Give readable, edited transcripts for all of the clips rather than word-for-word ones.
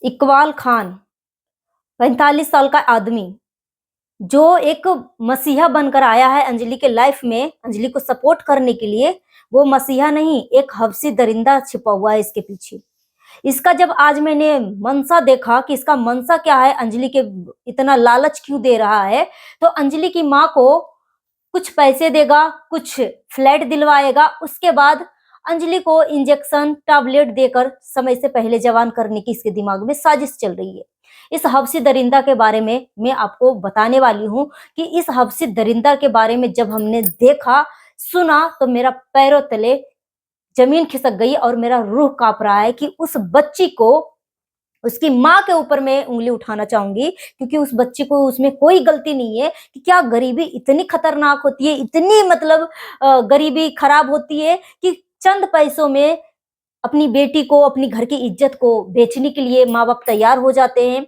इकबाल खान 45 साल का आदमी जो एक मसीहा बनकर आया है अंजलि के लाइफ में, अंजलि को सपोर्ट करने के लिए। वो मसीहा नहीं, एक हबसी दरिंदा छिपा हुआ है इसके पीछे। इसका जब आज मैंने मनसा देखा कि इसका मनसा क्या है, अंजलि के इतना लालच क्यों दे रहा है, तो अंजलि की माँ को कुछ पैसे देगा, कुछ फ्लैट दिलवाएगा, उसके बाद अंजलि को इंजेक्शन टैबलेट देकर समय से पहले जवान करने की इसके दिमाग में साजिश चल रही है। इस हबसी दरिंदा के बारे में मैं आपको बताने वाली हूँ कि इस हबसी दरिंदा के बारे में जब हमने देखा, सुना, तो मेरा पैरों तले जमीन खिसक गई और मेरा रूह कांप रहा है कि उस बच्ची को, उसकी माँ के ऊपर मैं उंगली उठाना चाहूंगी, क्योंकि उस बच्ची को, उसमें कोई गलती नहीं है। कि क्या गरीबी इतनी खतरनाक होती है, इतनी मतलब गरीबी खराब होती है कि चंद पैसों में अपनी बेटी को, अपनी घर की इज्जत को बेचने के लिए माँ बाप तैयार हो जाते हैं।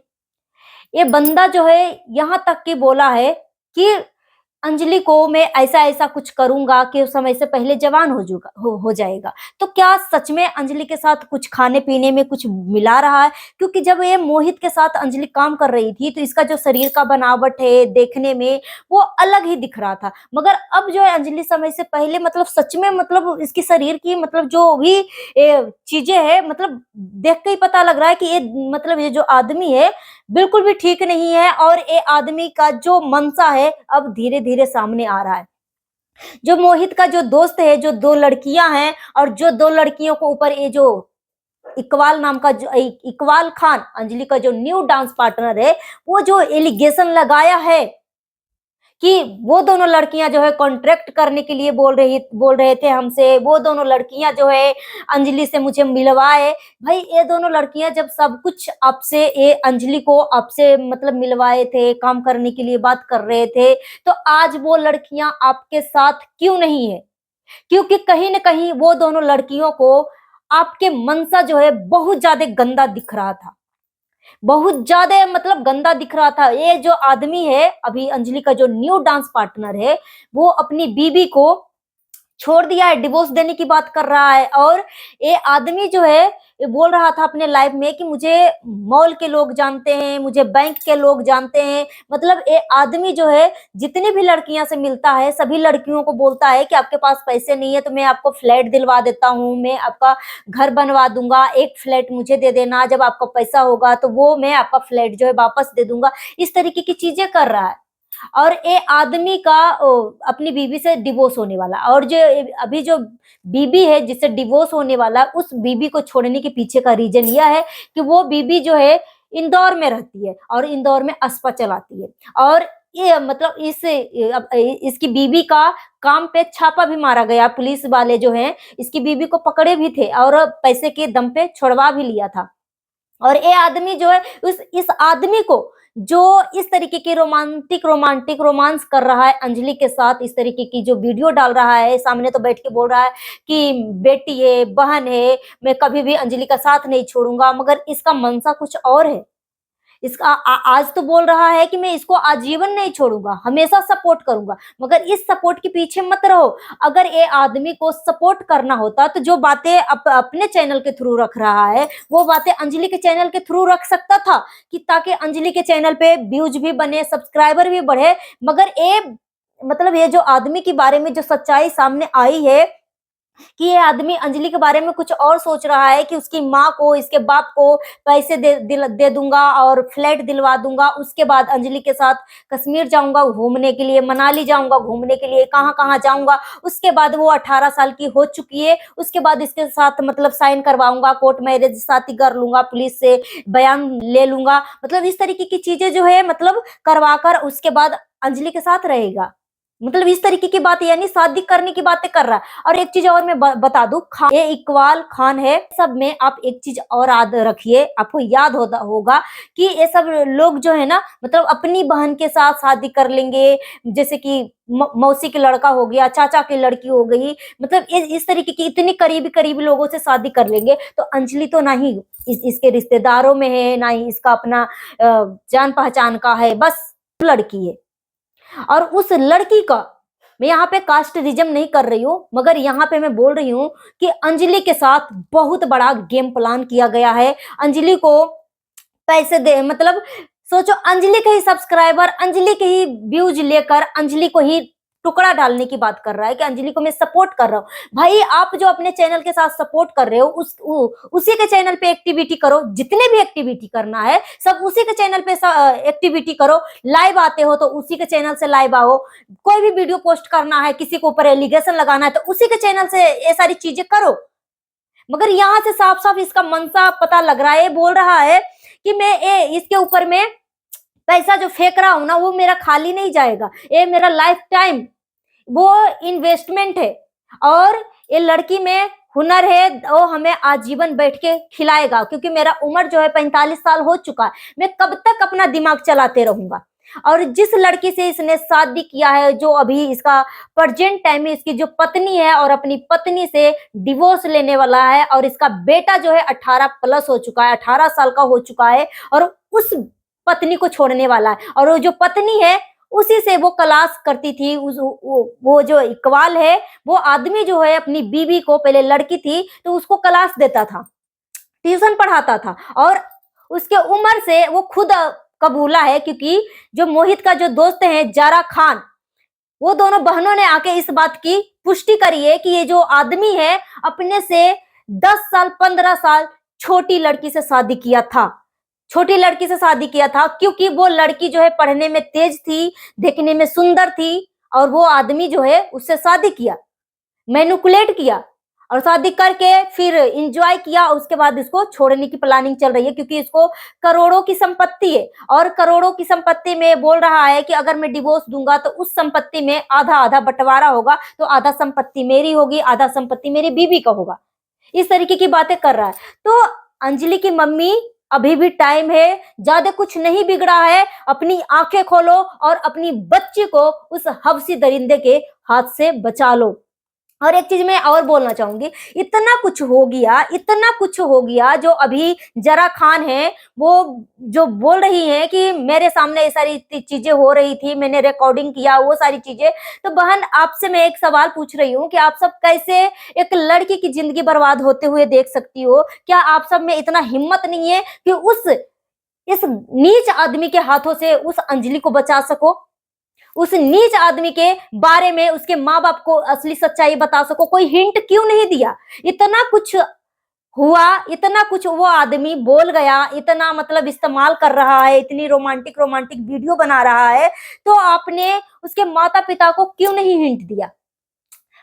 ये बंदा जो है यहाँ तक कि बोला है कि अंजलि को मैं ऐसा ऐसा कुछ करूंगा कि उस समय से पहले जवान हो जाएगा। तो क्या सच में अंजलि के साथ कुछ खाने पीने में कुछ मिला रहा है? क्योंकि जब ये मोहित के साथ अंजलि काम कर रही थी तो इसका जो शरीर का बनावट है देखने में वो अलग ही दिख रहा था, मगर अब जो है अंजलि समय से पहले मतलब सच में मतलब इसकी शरीर की मतलब जो भी चीजें है, मतलब देख के ही पता लग रहा है कि ये मतलब ये जो आदमी है बिल्कुल भी ठीक नहीं है। और ये आदमी का जो मनसा है अब धीरे धीरे सामने आ रहा है। जो मोहित का जो दोस्त है, जो दो लड़कियां हैं, और जो दो लड़कियों को ऊपर ये जो इकबाल नाम का जो इकबाल खान अंजलि का जो न्यू डांस पार्टनर है, वो जो एलिगेशन लगाया है कि वो दोनों लड़कियां जो है कॉन्ट्रैक्ट करने के लिए बोल रहे थे हमसे, वो दोनों लड़कियां जो है अंजलि से मुझे मिलवाए। भाई ये दोनों लड़कियां जब सब कुछ आपसे, ये अंजलि को आपसे मतलब मिलवाए थे, काम करने के लिए बात कर रहे थे, तो आज वो लड़कियां आपके साथ क्यों नहीं है? क्योंकि कहीं ना कहीं वो दोनों लड़कियों को आपके मनसा जो है बहुत ज्यादा गंदा दिख रहा था, बहुत ज्यादा मतलब गंदा दिख रहा था। ये जो आदमी है अभी अंजलि का जो न्यू डांस पार्टनर है, वो अपनी बीबी को छोड़ दिया है, डिवोर्स देने की बात कर रहा है। और ये आदमी जो है ये बोल रहा था अपने लाइफ में कि मुझे मॉल के लोग जानते हैं, मुझे बैंक के लोग जानते हैं। मतलब ये आदमी जो है जितनी भी लड़कियां से मिलता है सभी लड़कियों को बोलता है कि आपके पास पैसे नहीं है तो मैं आपको फ्लैट दिलवा देता हूँ, मैं आपका घर बनवा दूंगा, एक फ्लैट मुझे दे देना, जब आपका पैसा होगा तो वो मैं आपका फ्लैट जो है वापस दे दूंगा। इस तरीके की चीजें कर रहा है। और ये आदमी का अपनी बीवी से डिवोर्स होने वाला, और जो अभी जो बीबी है जिससे डिवोर्स होने वाला, उस बीबी को छोड़ने के पीछे का रीजन यह है कि वो बीबी जो है इंदौर में रहती है और इंदौर में अस्पा चलाती है। और ये मतलब इसकी बीबी का काम पे छापा भी मारा गया, पुलिस वाले जो हैं इसकी बीबी को पकड़े भी थे और पैसे के दम पे छुड़वा भी लिया था। और ये आदमी जो है उस इस आदमी को जो इस तरीके की रोमांटिक रोमांटिक रोमांस कर रहा है अंजलि के साथ, इस तरीके की जो वीडियो डाल रहा है, सामने तो बैठ के बोल रहा है कि बेटी है, बहन है, मैं कभी भी अंजलि का साथ नहीं छोड़ूंगा, मगर इसका मनसा कुछ और है। इसका आज तो बोल रहा है कि मैं इसको आजीवन नहीं छोड़ूंगा, हमेशा सपोर्ट करूंगा, मगर इस सपोर्ट के पीछे मत रहो। अगर ये आदमी को सपोर्ट करना होता तो जो बातें अपने चैनल के थ्रू रख रहा है वो बातें अंजलि के चैनल के थ्रू रख सकता था, कि ताकि अंजलि के चैनल पे व्यूज भी बने, सब्सक्राइबर भी बढ़े। मगर ये मतलब ये जो आदमी के बारे में जो सच्चाई सामने आई है कि ये आदमी अंजलि के बारे में कुछ और सोच रहा है कि उसकी माँ को, इसके बाप को पैसे दे दूंगा और फ्लैट दिलवा दूंगा, उसके बाद अंजलि के साथ कश्मीर जाऊंगा घूमने के लिए, मनाली जाऊंगा घूमने के लिए, कहाँ कहाँ जाऊंगा। उसके बाद वो 18 साल की हो चुकी है, उसके बाद इसके साथ मतलब साइन करवाऊंगा, कोर्ट मैरिज शादी कर लूंगा, पुलिस से बयान ले लूंगा, मतलब इस तरीके की चीजें जो है मतलब करवाकर उसके बाद अंजलि के साथ रहेगा। मतलब इस तरीके की बात, यानी शादी करने की बातें कर रहा है। और एक चीज और मैं बता दूं, ये इकबाल खान है, सब में आप एक चीज और याद रखिए, आपको याद होगा कि ये सब लोग जो है ना मतलब अपनी बहन के साथ शादी कर लेंगे, जैसे कि मौसी के लड़का हो गया, चाचा की लड़की हो गई, मतलब इस तरीके की इतनी करीबी करीबी लोगों से शादी कर लेंगे। तो अंजलि तो नहीं इसके रिश्तेदारों में है, ना ही इसका अपना जान पहचान का है, बस लड़की है। और उस लड़की का, मैं यहाँ पे कास्टिज्म नहीं कर रही हूँ, मगर यहाँ पे मैं बोल रही हूँ कि अंजलि के साथ बहुत बड़ा गेम प्लान किया गया है। अंजलि को पैसे दे, मतलब सोचो अंजलि के ही सब्सक्राइबर, अंजलि के ही व्यूज लेकर अंजलि को ही टुकड़ा डालने की बात कर रहा है कि अंजलि को मैं सपोर्ट कर रहा हूँ। भाई आप जो अपने चैनल के साथ सपोर्ट कर रहे हो उसी के चैनल पे एक्टिविटी करो, जितने भी एक्टिविटी करना है सब उसी के चैनल पे एक्टिविटी करो। लाइव आते हो तो उसी के चैनल से लाइव आओ, कोई भी वीडियो पोस्ट करना है, किसी के ऊपर एलिगेशन लगाना है तो उसी के चैनल से ये सारी चीजें करो। मगर यहाँ से साफ साफ इसका मनसा पता लग रहा है, बोल रहा है कि मैं इसके ऊपर में पैसा जो फेंक रहा हूं ना वो मेरा खाली नहीं जाएगा, ये मेरा लाइफ टाइम वो इन्वेस्टमेंट है, और ये लड़की में हुनर है वो हमें आजीवन बैठ के खिलाएगा, क्योंकि मेरा उम्र जो है 45 साल हो चुका है, मैं कब तक अपना दिमाग चलाते रहूंगा। और जिस लड़की से इसने शादी किया है, जो अभी इसका प्रेजेंट टाइम में इसकी जो पत्नी है और अपनी पत्नी से डिवोर्स लेने वाला है, और इसका बेटा जो है 18 प्लस हो चुका है, 18 साल का हो चुका है, और उस पत्नी को छोड़ने वाला है। और वो जो पत्नी है उसी से वो क्लास करती थी, वो जो इकबाल है वो आदमी जो है अपनी बीवी को, पहले लड़की थी तो उसको क्लास देता था, ट्यूशन पढ़ाता था, और उसके उम्र से वो खुद कबूला है, क्योंकि जो मोहित का जो दोस्त है जारा खान, वो दोनों बहनों ने आके इस बात की पुष्टि करी है कि ये जो आदमी है अपने से 10 साल 15 साल छोटी लड़की से शादी किया था, छोटी लड़की से शादी किया था, क्योंकि वो लड़की जो है पढ़ने में तेज थी, देखने में सुंदर थी, और वो आदमी जो है उससे शादी किया, मैनिपुलेट किया, और शादी करके फिर एंजॉय किया, उसके बाद इसको छोड़ने की प्लानिंग चल रही है, क्योंकि इसको करोड़ों की संपत्ति है, और करोड़ों की संपत्ति में बोल रहा है कि अगर मैं डिवोर्स दूंगा तो उस संपत्ति में आधा आधा बंटवारा होगा, तो आधा संपत्ति मेरी होगी, आधा संपत्ति मेरी बीवी का होगा, इस तरीके की बातें कर रहा है। तो अंजलि की मम्मी अभी भी टाइम है, ज्यादा कुछ नहीं बिगड़ा है, अपनी आंखें खोलो और अपनी बच्ची को उस हवसी दरिंदे के हाथ से बचा लो। और एक चीज मैं और बोलना चाहूंगी, इतना कुछ हो गया, इतना कुछ हो गया, जो अभी जरा खान है वो जो बोल रही है कि मेरे सामने ये सारी चीजें हो रही थी, मैंने रिकॉर्डिंग किया, वो सारी चीजें, तो बहन आपसे मैं एक सवाल पूछ रही हूँ कि आप सब कैसे एक लड़की की जिंदगी बर्बाद होते हुए देख सकती हो? क्या आप सब में इतना हिम्मत नहीं है कि इस नीच आदमी के हाथों से उस अंजलि को बचा सको, उस नीच आदमी के बारे में उसके माँ बाप को असली सच्चाई बता सको? कोई हिंट क्यों नहीं दिया? इतना कुछ हुआ, इतना कुछ वो आदमी बोल गया, इतना मतलब इस्तेमाल कर रहा है, इतनी रोमांटिक रोमांटिक वीडियो बना रहा है, तो आपने उसके माता पिता को क्यों नहीं हिंट दिया?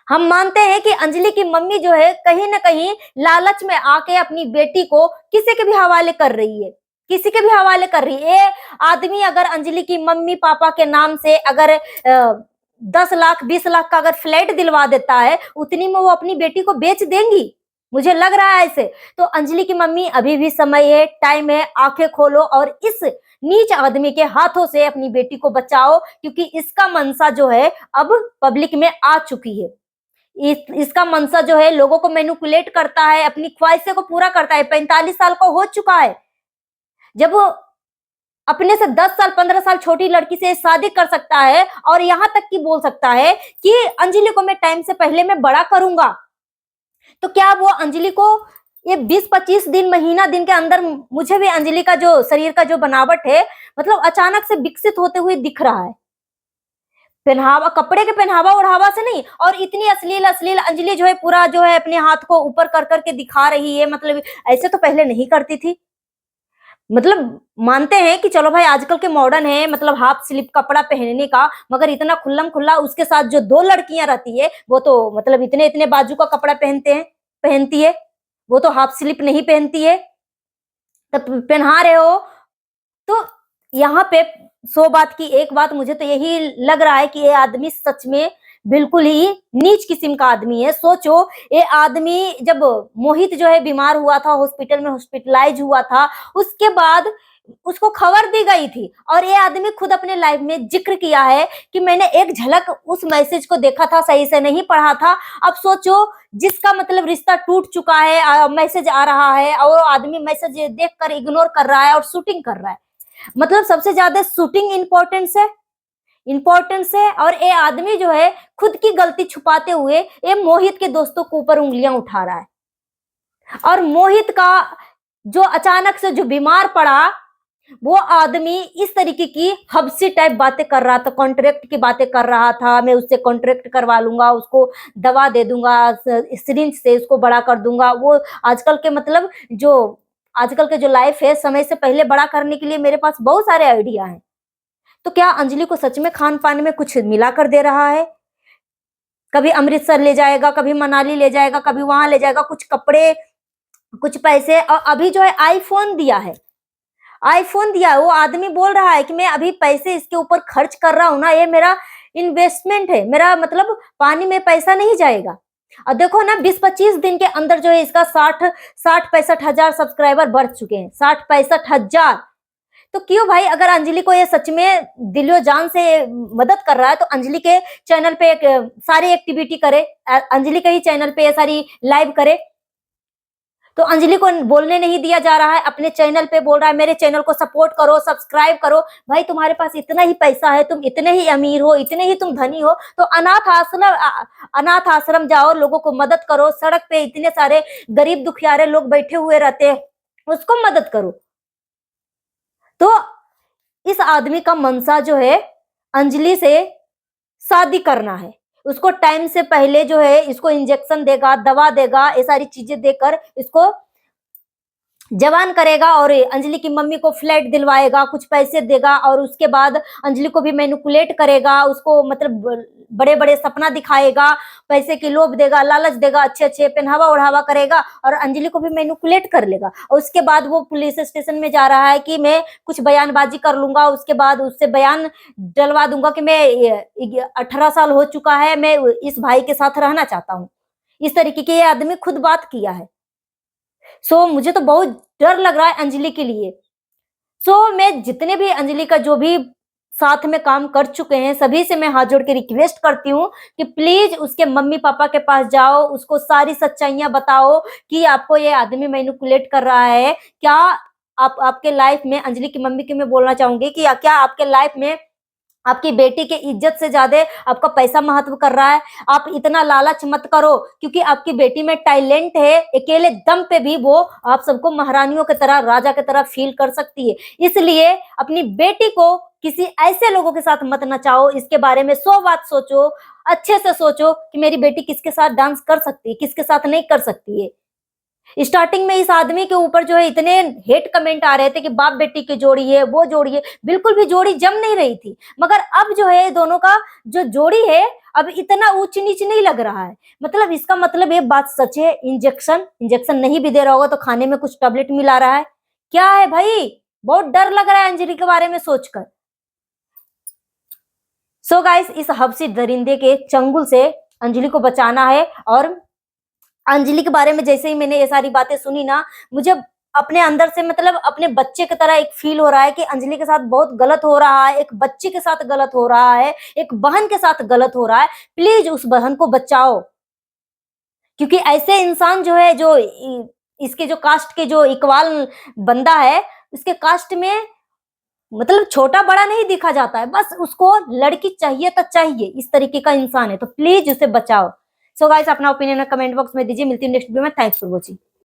हम मानते हैं कि अंजलि की मम्मी जो है कहीं ना कहीं लालच में आके अपनी बेटी को किसी के भी हवाले कर रही है, किसी के भी हवाले कर रही है। आदमी अगर अंजलि की मम्मी पापा के नाम से अगर 10 लाख 20 लाख का अगर फ्लैट दिलवा देता है, उतनी में वो अपनी बेटी को बेच देंगी, मुझे लग रहा है ऐसे। तो अंजलि की मम्मी अभी भी समय है, टाइम है, आंखें खोलो और इस नीच आदमी के हाथों से अपनी बेटी को बचाओ, क्योंकि इसका मनसा जो है अब पब्लिक में आ चुकी है। इसका मनसा जो है लोगों को मैनिपुलेट करता है, अपनी ख्वाहिशों को पूरा करता है। 45 साल का हो चुका है, जब वो अपने से 10 साल 15 साल छोटी लड़की से शादी कर सकता है, और यहां तक कि बोल सकता है कि अंजलि को मैं टाइम से पहले मैं बड़ा करूंगा, तो क्या वो अंजलि को ये 20-25 दिन महीना दिन के अंदर, मुझे भी अंजलि का जो शरीर का जो बनावट है मतलब अचानक से विकसित होते हुए दिख रहा है, पहनावा, कपड़े के पहनावा ओढ़ावा से नहीं। और इतनी अश्लील अश्लील अंजलि जो है पूरा जो है अपने हाथ को ऊपर कर करके दिखा रही है, मतलब ऐसे तो पहले नहीं करती थी। मतलब मानते हैं कि चलो भाई आजकल के मॉडर्न है, मतलब हाफ स्लीव कपड़ा पहनने का, मगर इतना खुल्लम खुल्ला उसके साथ जो 2 लड़कियां रहती है वो तो मतलब इतने इतने बाजू का कपड़ा पहनती है, वो तो हाफ स्लीव नहीं पहनती है, तब पहना रहे हो। तो यहाँ पे 100 बात की एक बात मुझे तो यही लग रहा है कि ये आदमी सच में बिल्कुल ही नीच किस्म का आदमी है। सोचो, ये आदमी जब मोहित जो है बीमार हुआ था, हॉस्पिटल में हॉस्पिटलाइज हुआ था, उसके बाद उसको खबर दी गई थी, और ये आदमी खुद अपने लाइफ में जिक्र किया है कि मैंने एक झलक उस मैसेज को देखा था, सही से नहीं पढ़ा था। अब सोचो, जिसका मतलब रिश्ता टूट चुका है, मैसेज आ रहा है और आदमी मैसेज देखकर इग्नोर कर रहा है और शूटिंग कर रहा है। मतलब सबसे ज्यादा शूटिंग इंपॉर्टेंस है, और ये आदमी जो है खुद की गलती छुपाते हुए ये मोहित के दोस्तों के ऊपर उंगलियां उठा रहा है। और मोहित का जो अचानक से जो बीमार पड़ा, वो आदमी इस तरीके की हबसी टाइप बातें कर रहा था, कॉन्ट्रैक्ट की बातें कर रहा था, मैं उससे कॉन्ट्रैक्ट करवा लूंगा, उसको दवा दे दूंगा, सिरिंज से उसको बड़ा कर दूंगा। वो आजकल के मतलब जो आजकल के जो लाइफ है, समय से पहले बड़ा करने के लिए मेरे पास बहुत सारे आइडिया हैं। तो क्या अंजलि को सच में खान पान में कुछ मिला कर दे रहा है? कभी अमृतसर ले जाएगा, कभी मनाली ले जाएगा, कभी वहां ले जाएगा, कुछ कपड़े, कुछ पैसे, और अभी जो है आईफोन दिया है, आईफोन दिया है। वो आदमी बोल रहा है कि मैं अभी पैसे इसके ऊपर खर्च कर रहा हूं ना, ये मेरा इन्वेस्टमेंट है, मेरा मतलब पानी में पैसा नहीं जाएगा। और देखो ना, 20-25 दिन के अंदर जो है इसका 60-65 हजार सब्सक्राइबर बढ़ चुके हैं, 60-65 हजार। तो क्यों भाई, अगर अंजलि को ये सच में दिलो जान से मदद कर रहा है तो अंजलि के चैनल पे एक सारी एक्टिविटी करे, अंजलि के ही चैनल पे ये सारी लाइव करे। तो अंजलि को बोलने नहीं दिया जा रहा है, अपने चैनल पे बोल रहा है मेरे चैनल को सपोर्ट करो, सब्सक्राइब करो। भाई तुम्हारे पास इतना ही पैसा है, तुम इतने ही अमीर हो, इतने ही तुम धनी हो, तो अनाथ आश्रम जाओ, लोगों को मदद करो। सड़क पे इतने सारे गरीब दुखियारे लोग बैठे हुए रहते हैं, उसको मदद करो। तो इस आदमी का मनसा जो है अंजलि से शादी करना है। उसको टाइम से पहले जो है इसको इंजेक्शन देगा, दवा देगा, ये सारी चीजें देकर इसको जवान करेगा, और अंजलि की मम्मी को फ्लैट दिलवाएगा, कुछ पैसे देगा, और उसके बाद अंजलि को भी मैनिपुलेट करेगा, उसको मतलब बड़े बड़े सपना दिखाएगा, पैसे की लोभ देगा, लालच देगा, अच्छे अच्छे पहनावा ओढ़ावा करेगा, और अंजलि को भी मैनिपुलेट कर लेगा। और उसके बाद वो पुलिस स्टेशन में जा रहा है कि मैं कुछ बयानबाजी कर लूंगा, उसके बाद उससे बयान डलवा दूंगा कि मैं 18 साल हो चुका है, मैं इस भाई के साथ रहना चाहता हूँ। इस तरीके की ये आदमी खुद बात किया है। सो मुझे तो बहुत डर लग रहा है अंजलि के लिए। सो मैं जितने भी अंजलि का जो भी साथ में काम कर चुके हैं, सभी से मैं हाथ जोड़ के रिक्वेस्ट करती हूँ कि प्लीज उसके मम्मी पापा के पास जाओ, उसको सारी सच्चाइयां बताओ कि आपको ये आदमी मैनिपुलेट कर रहा है। क्या आप आपके लाइफ में, अंजलि की मम्मी की मैं बोलना चाहूंगी कि क्या आपके लाइफ में आपकी बेटी के इज्जत से ज्यादा आपका पैसा महत्व कर रहा है? आप इतना लालच मत करो, क्योंकि आपकी बेटी में टैलेंट है, अकेले दम पे भी वो आप सबको महारानियों की तरह, राजा की तरह फील कर सकती है। इसलिए अपनी बेटी को किसी ऐसे लोगों के साथ मत नचाओ, इसके बारे में 100 बात सोचो, अच्छे से सोचो कि मेरी बेटी किसके साथ डांस कर सकती है, किसके साथ नहीं कर सकती है। स्टार्टिंग में इस आदमी के ऊपर जो है इतने हेट कमेंट आ रहे थे कि बाप बेटी की जोड़ी है, वो जोड़ी है, बिल्कुल भी जोड़ी जम नहीं रही थी। मगर अब जो है दोनों का जो जोड़ी है, अब इतना ऊंच नीच नहीं लग रहा है। मतलब इसका मतलब ये बात सच है, इंजेक्शन इंजेक्शन नहीं भी दे रहा होगा तो खाने में कुछ टैबलेट मिला रहा है। क्या है भाई, बहुत डर लग रहा है अंजलि के बारे में सोचकर। सो गाइस, इस हबसी दरिंदे के चंगुल से अंजलि को बचाना है। और अंजलि के बारे में जैसे ही मैंने ये सारी बातें सुनी ना, मुझे अपने अंदर से मतलब अपने बच्चे की तरह एक फील हो रहा है कि अंजलि के साथ बहुत गलत हो रहा है, एक बच्चे के साथ गलत हो रहा है, एक बहन के साथ गलत हो रहा है। प्लीज उस बहन को बचाओ, क्योंकि ऐसे इंसान जो है, जो इसके जो कास्ट के जो इकबाल बंदा है, उसके कास्ट में मतलब छोटा बड़ा नहीं दिखा जाता है, बस उसको लड़की चाहिए तो चाहिए, इस तरीके का इंसान है। तो प्लीज उसे बचाओ। सो गाइस, अपना ओपिनियन कमेंट बॉक्स में दीजिए। मिलती हूँ नेक्स्ट वीडियो में। Thanks for watching.